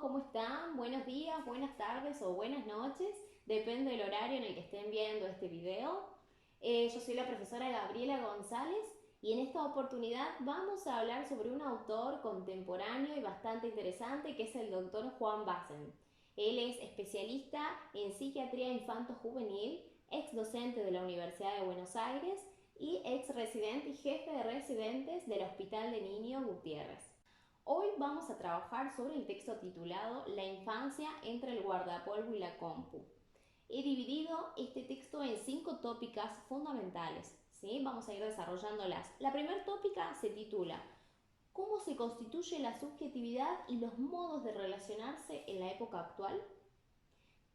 ¿cómo están? Buenos días, buenas tardes o buenas noches, depende del horario en el que estén viendo este video. Yo soy la profesora Gabriela González y en esta oportunidad vamos a hablar sobre un autor contemporáneo y bastante interesante que es el doctor Juan Bassen. Él es especialista en psiquiatría infanto-juvenil, ex docente de la Universidad de Buenos Aires y ex residente y jefe de residentes del Hospital de Niños Gutiérrez. Hoy vamos a trabajar sobre el texto titulado La infancia entre el guardapolvo y la compu. He dividido este texto en 5 tópicas fundamentales, ¿sí? Vamos a ir desarrollándolas. La primera tópica se titula ¿Cómo se constituye la subjetividad y los modos de relacionarse en la época actual?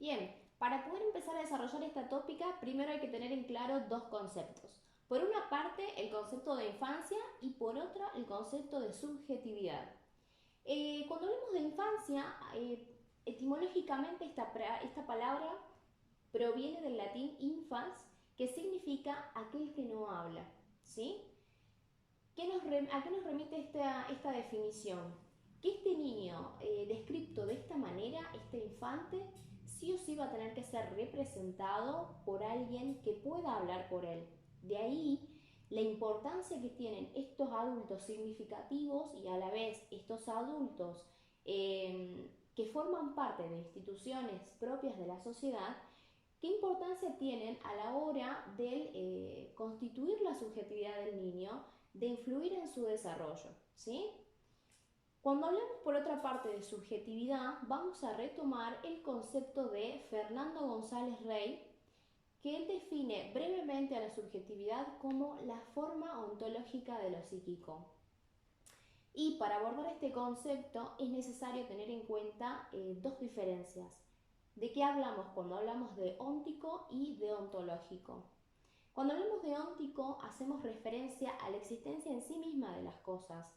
Bien, para poder empezar a desarrollar esta tópica, primero hay que tener en claro dos conceptos. Por una parte, el concepto de infancia y por otra, el concepto de subjetividad. Cuando hablamos de infancia, etimológicamente esta palabra proviene del latín infans, que significa aquel que no habla. ¿Sí? ¿A qué nos remite esta definición? Que este niño, descrito de esta manera, este infante, sí o sí va a tener que ser representado por alguien que pueda hablar por él. De ahí la importancia que tienen estos adultos significativos y a la vez estos adultos que forman parte de instituciones propias de la sociedad, qué importancia tienen a la hora de constituir la subjetividad del niño, de influir en su desarrollo, ¿sí? Cuando hablamos por otra parte de subjetividad, vamos a retomar el concepto de Fernando González Rey, que él define brevemente a la subjetividad como la forma ontológica de lo psíquico. Y para abordar este concepto es necesario tener en cuenta dos diferencias. ¿De qué hablamos cuando hablamos de óntico y de ontológico? Cuando hablamos de óntico hacemos referencia a la existencia en sí misma de las cosas,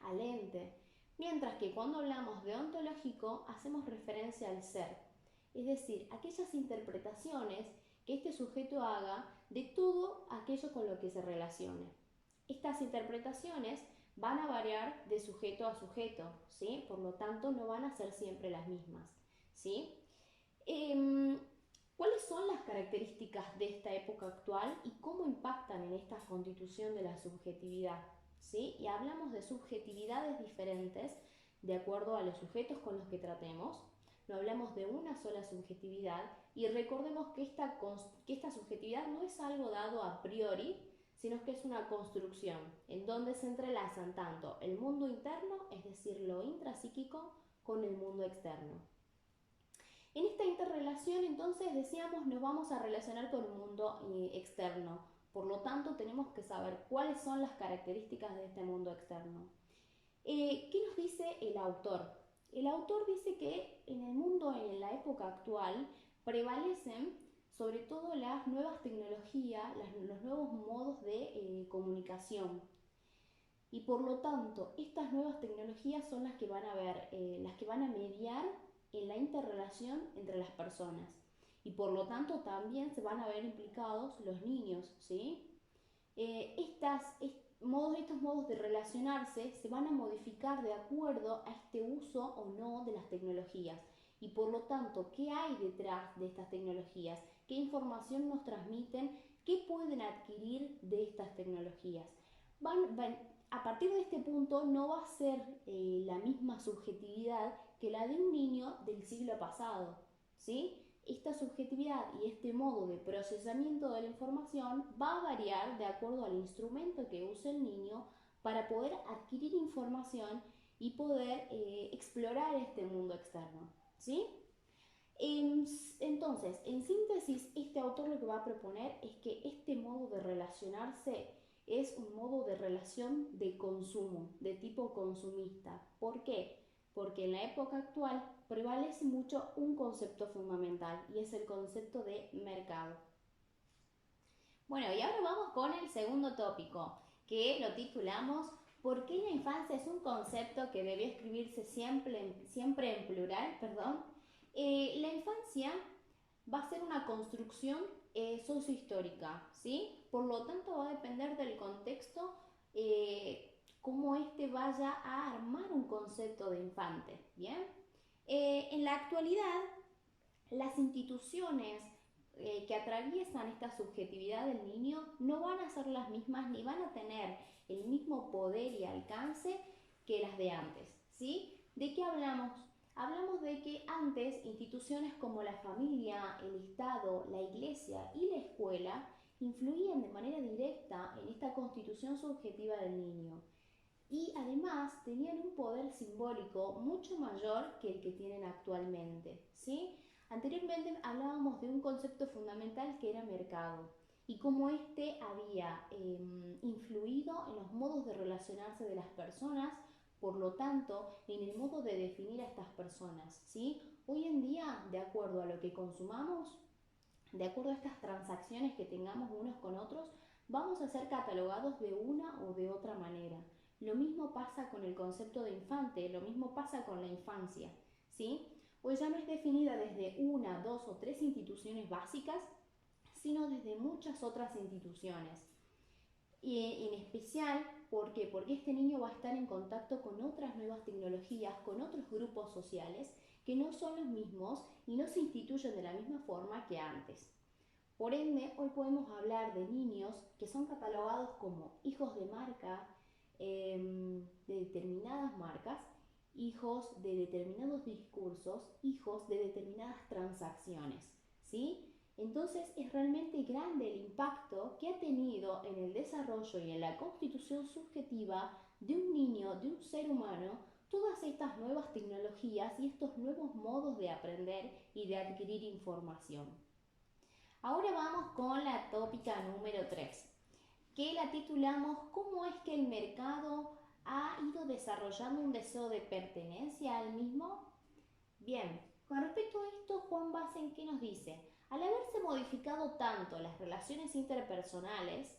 al ente, mientras que cuando hablamos de ontológico hacemos referencia al ser, es decir, aquellas interpretaciones que este sujeto haga de todo aquello con lo que se relacione. Estas interpretaciones van a variar de sujeto a sujeto, ¿sí? Por lo tanto no van a ser siempre las mismas, ¿sí? ¿Cuáles son las características de esta época actual y cómo impactan en esta constitución de la subjetividad? ¿Sí? Y hablamos de subjetividades diferentes de acuerdo a los sujetos con los que tratemos. No hablamos de una sola subjetividad y recordemos que esta subjetividad no es algo dado a priori, sino que es una construcción en donde se entrelazan tanto el mundo interno, es decir, lo intrapsíquico, con el mundo externo. En esta interrelación, entonces, decíamos, nos vamos a relacionar con el mundo externo. Por lo tanto, tenemos que saber cuáles son las características de este mundo externo. ¿Qué nos dice el autor? El autor dice que en el mundo, en la época actual, prevalecen sobre todo las nuevas tecnologías, los nuevos modos de comunicación. Y por lo tanto, estas nuevas tecnologías son las que van a las que van a mediar en la interrelación entre las personas. Y por lo tanto también se van a ver implicados los niños, ¿sí? Estos modos de relacionarse se van a modificar de acuerdo a este uso o no de las tecnologías. Y por lo tanto, ¿qué hay detrás de estas tecnologías? ¿Qué información nos transmiten? ¿Qué pueden adquirir de estas tecnologías? A partir de este punto no va a ser la misma subjetividad que la de un niño del siglo pasado, ¿sí? Esta subjetividad y este modo de procesamiento de la información va a variar de acuerdo al instrumento que use el niño para poder adquirir información y poder explorar este mundo externo, ¿sí? Entonces, en síntesis, este autor lo que va a proponer es que este modo de relacionarse es un modo de relación de consumo, de tipo consumista. ¿Por qué? Porque en la época actual prevalece mucho un concepto fundamental y es el concepto de mercado. Bueno, y ahora vamos con el segundo tópico, que lo titulamos ¿Por qué la infancia es un concepto que debió escribirse siempre en plural? Perdón. La infancia va a ser una construcción sociohistórica, ¿sí? Por lo tanto va a depender del contexto cómo éste vaya a armar un concepto de infante, ¿bien? En la actualidad, las instituciones que atraviesan esta subjetividad del niño no van a ser las mismas ni van a tener el mismo poder y alcance que las de antes, ¿sí? ¿De qué hablamos? Hablamos de que antes instituciones como la familia, el Estado, la iglesia y la escuela influían de manera directa en esta constitución subjetiva del niño y además tenían un poder simbólico mucho mayor que el que tienen actualmente, ¿sí? Anteriormente hablábamos de un concepto fundamental que era mercado y cómo este había influido en los modos de relacionarse de las personas, por lo tanto, en el modo de definir a estas personas, ¿sí? Hoy en día, de acuerdo a lo que consumamos, de acuerdo a estas transacciones que tengamos unos con otros, vamos a ser catalogados de una o de otra manera. Lo mismo pasa con el concepto de infante, lo mismo pasa con la infancia, ¿sí? Hoy ya no es definida desde una, dos o tres instituciones básicas, sino desde muchas otras instituciones. Y en especial, ¿por qué? Porque este niño va a estar en contacto con otras nuevas tecnologías, con otros grupos sociales que no son los mismos y no se instituyen de la misma forma que antes. Por ende, hoy podemos hablar de niños que son catalogados como hijos de marca, de determinadas marcas, hijos de determinados discursos, hijos de determinadas transacciones, ¿sí? Entonces es realmente grande el impacto que ha tenido en el desarrollo y en la constitución subjetiva de un niño, de un ser humano, todas estas nuevas tecnologías y estos nuevos modos de aprender y de adquirir información. Ahora vamos con la tópica número 3, que la titulamos ¿Cómo es que el mercado ha ido desarrollando un deseo de pertenencia al mismo? Bien, con respecto a esto, Juan Bassen, ¿qué nos dice? Al haberse modificado tanto las relaciones interpersonales,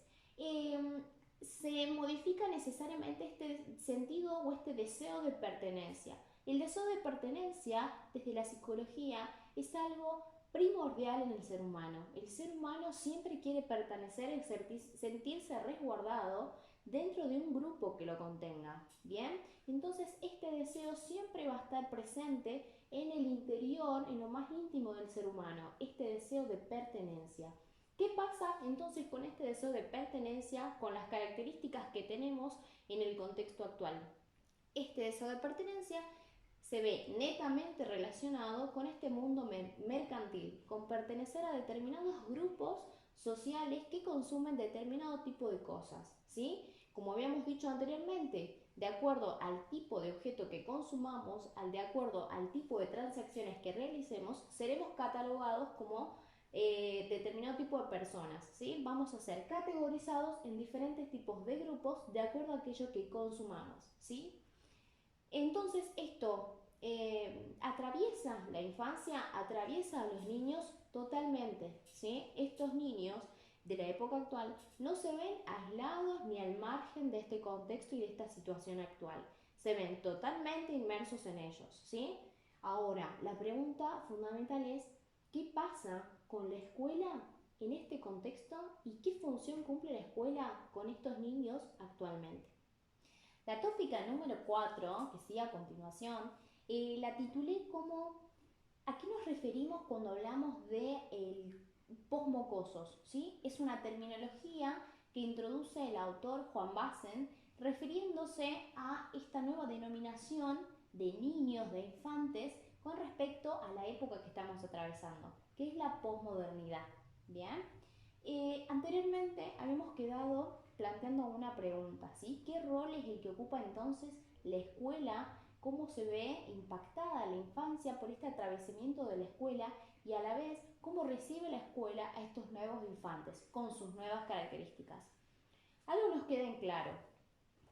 se modifica necesariamente este sentido o este deseo de pertenencia. El deseo de pertenencia, desde la psicología, es algo primordial en el ser humano. El ser humano siempre quiere pertenecer y sentirse resguardado dentro de un grupo que lo contenga. Bien, entonces este deseo siempre va a estar presente en el interior, en lo más íntimo del ser humano, este deseo de pertenencia. ¿Qué pasa entonces con este deseo de pertenencia, con las características que tenemos en el contexto actual? Este deseo de pertenencia se ve netamente relacionado con este mundo mercantil, con pertenecer a determinados grupos sociales que consumen determinado tipo de cosas, ¿sí? Como habíamos dicho anteriormente, de acuerdo al tipo de objeto que consumamos, de acuerdo al tipo de transacciones que realicemos, seremos catalogados como determinado tipo de personas, ¿sí? Vamos a ser categorizados en diferentes tipos de grupos de acuerdo a aquello que consumamos, ¿sí? Entonces esto atraviesa la infancia, atraviesa a los niños totalmente, ¿sí? Estos niños de la época actual no se ven aislados ni al margen de este contexto y de esta situación actual. Se ven totalmente inmersos en ellos, ¿sí? Ahora, la pregunta fundamental es, ¿qué pasa con la escuela en este contexto y qué función cumple la escuela con estos niños actualmente? La tópica número 4, que sigue a continuación, la titulé como ¿a qué nos referimos cuando hablamos de el posmocosos? ¿Sí? Es una terminología que introduce el autor Juan Bassen refiriéndose a esta nueva denominación de niños, de infantes, con respecto a la época que estamos atravesando, que es la posmodernidad. ¿Bien? Anteriormente habíamos quedado planteando una pregunta, ¿sí? ¿Qué rol es el que ocupa entonces la escuela? ¿Cómo se ve impactada la infancia por este atravesamiento de la escuela y a la vez cómo recibe la escuela a estos nuevos infantes con sus nuevas características? Algo nos queda en claro,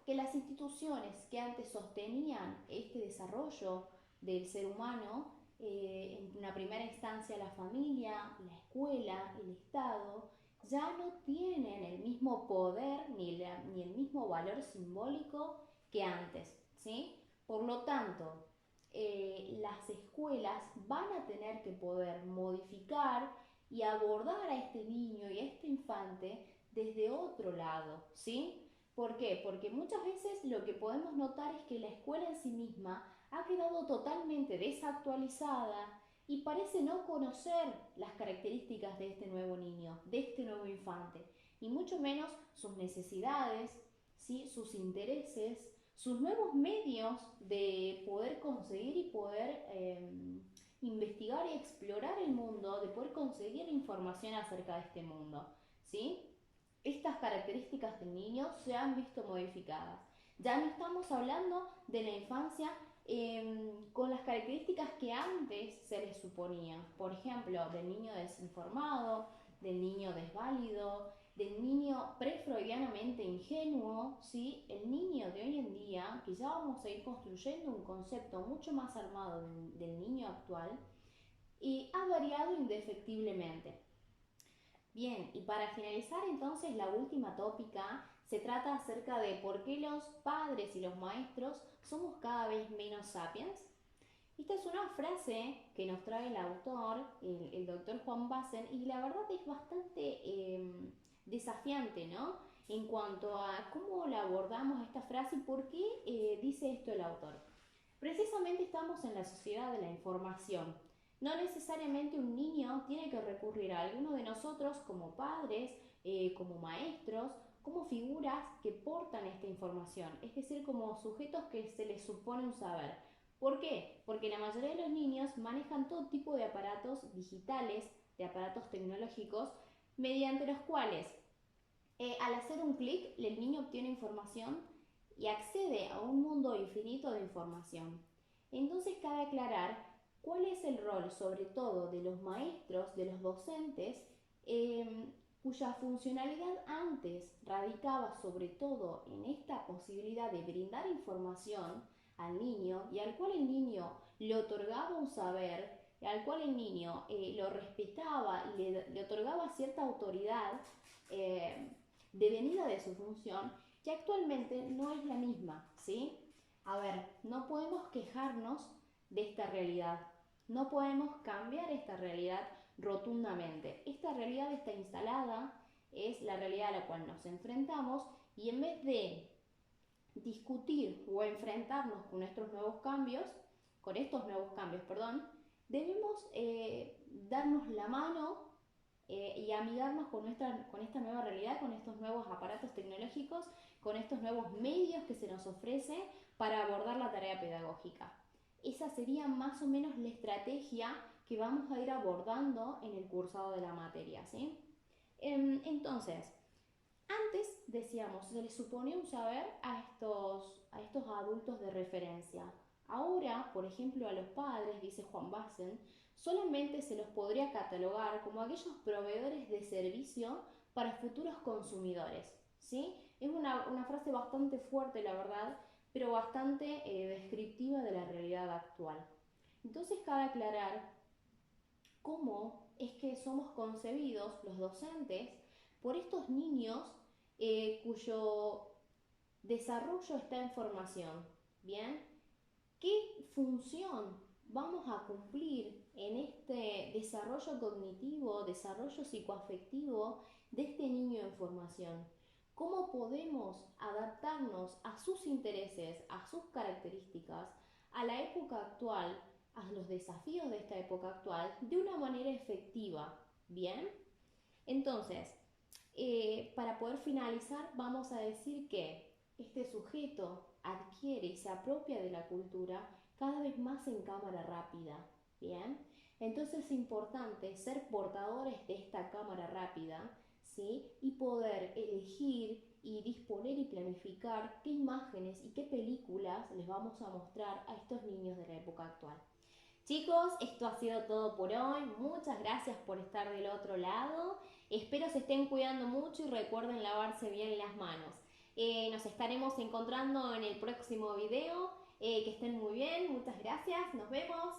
que las instituciones que antes sostenían este desarrollo del ser humano, en una primera instancia la familia, la escuela, el Estado, ya no tienen el mismo poder ni el mismo valor simbólico que antes, ¿sí? Por lo tanto, las escuelas van a tener que poder modificar y abordar a este niño y a este infante desde otro lado, ¿sí? ¿Por qué? Porque muchas veces lo que podemos notar es que la escuela en sí misma ha quedado totalmente desactualizada y parece no conocer las características de este nuevo niño, de este nuevo infante, y mucho menos sus necesidades, ¿sí? Sus intereses, sus nuevos medios de poder conseguir y poder investigar y explorar el mundo, de poder conseguir información acerca de este mundo, ¿sí? Estas características del niño se han visto modificadas. Ya no estamos hablando de la infancia con las características que antes se les suponía. Por ejemplo, del niño desinformado, del niño desválido, del niño prefreudianamente ingenuo, ¿sí? El niño de hoy en día, que ya vamos a ir construyendo un concepto mucho más armado del niño actual, y ha variado indefectiblemente. Bien, y para finalizar entonces la última tópica se trata acerca de por qué los padres y los maestros somos cada vez menos sapiens. Esta es una frase que nos trae el autor, el doctor Juan Bassen, y la verdad es bastante desafiante, ¿no? En cuanto a cómo la abordamos esta frase y por qué dice esto el autor. Precisamente estamos en la sociedad de la información. No necesariamente un niño tiene que recurrir a alguno de nosotros como padres, como maestros, como figuras que portan esta información, es decir, como sujetos que se les supone un saber. ¿Por qué? Porque la mayoría de los niños manejan todo tipo de aparatos digitales, de aparatos tecnológicos, mediante los cuales al hacer un clic el niño obtiene información y accede a un mundo infinito de información. Entonces cabe aclarar cuál es el rol, sobre todo, de los maestros, de los docentes, cuya funcionalidad antes radicaba sobre todo en esta posibilidad de brindar información al niño y al cual el niño le otorgaba un saber, al cual el niño lo respetaba y le otorgaba cierta autoridad devenida de su función, que actualmente no es la misma, ¿sí? A ver, no podemos quejarnos de esta realidad, no podemos cambiar esta realidad rotundamente. Esta realidad está instalada, es la realidad a la cual nos enfrentamos y en vez de discutir o enfrentarnos con estos nuevos cambios, debemos darnos la mano y amigarnos con esta nueva realidad, con estos nuevos aparatos tecnológicos, con estos nuevos medios que se nos ofrecen para abordar la tarea pedagógica. Esa sería más o menos la estrategia que vamos a ir abordando en el cursado de la materia, ¿sí? Entonces, antes decíamos, se les suponía un saber a estos adultos de referencia. Ahora, por ejemplo, a los padres, dice Juan Bassen, solamente se los podría catalogar como aquellos proveedores de servicio para futuros consumidores, ¿sí? Es una frase bastante fuerte, la verdad, pero bastante descriptiva de la realidad actual. Entonces cabe aclarar cómo es que somos concebidos los docentes por estos niños cuyo desarrollo está en formación. ¿Bien? ¿Qué función vamos a cumplir en este desarrollo cognitivo, desarrollo psicoafectivo de este niño en formación? ¿Cómo podemos adaptarnos a sus intereses, a sus características, a la época actual, a los desafíos de esta época actual, de una manera efectiva? ¿Bien? Entonces, para poder finalizar, vamos a decir que este sujeto adquiere y se apropia de la cultura cada vez más en cámara rápida. ¿Bien? Entonces es importante ser portadores de esta cámara rápida, ¿sí? Y poder elegir y disponer y planificar qué imágenes y qué películas les vamos a mostrar a estos niños de la época actual. Chicos, esto ha sido todo por hoy. Muchas gracias por estar del otro lado. Espero se estén cuidando mucho y recuerden lavarse bien las manos. Nos estaremos encontrando en el próximo video. Que estén muy bien. Muchas gracias. Nos vemos.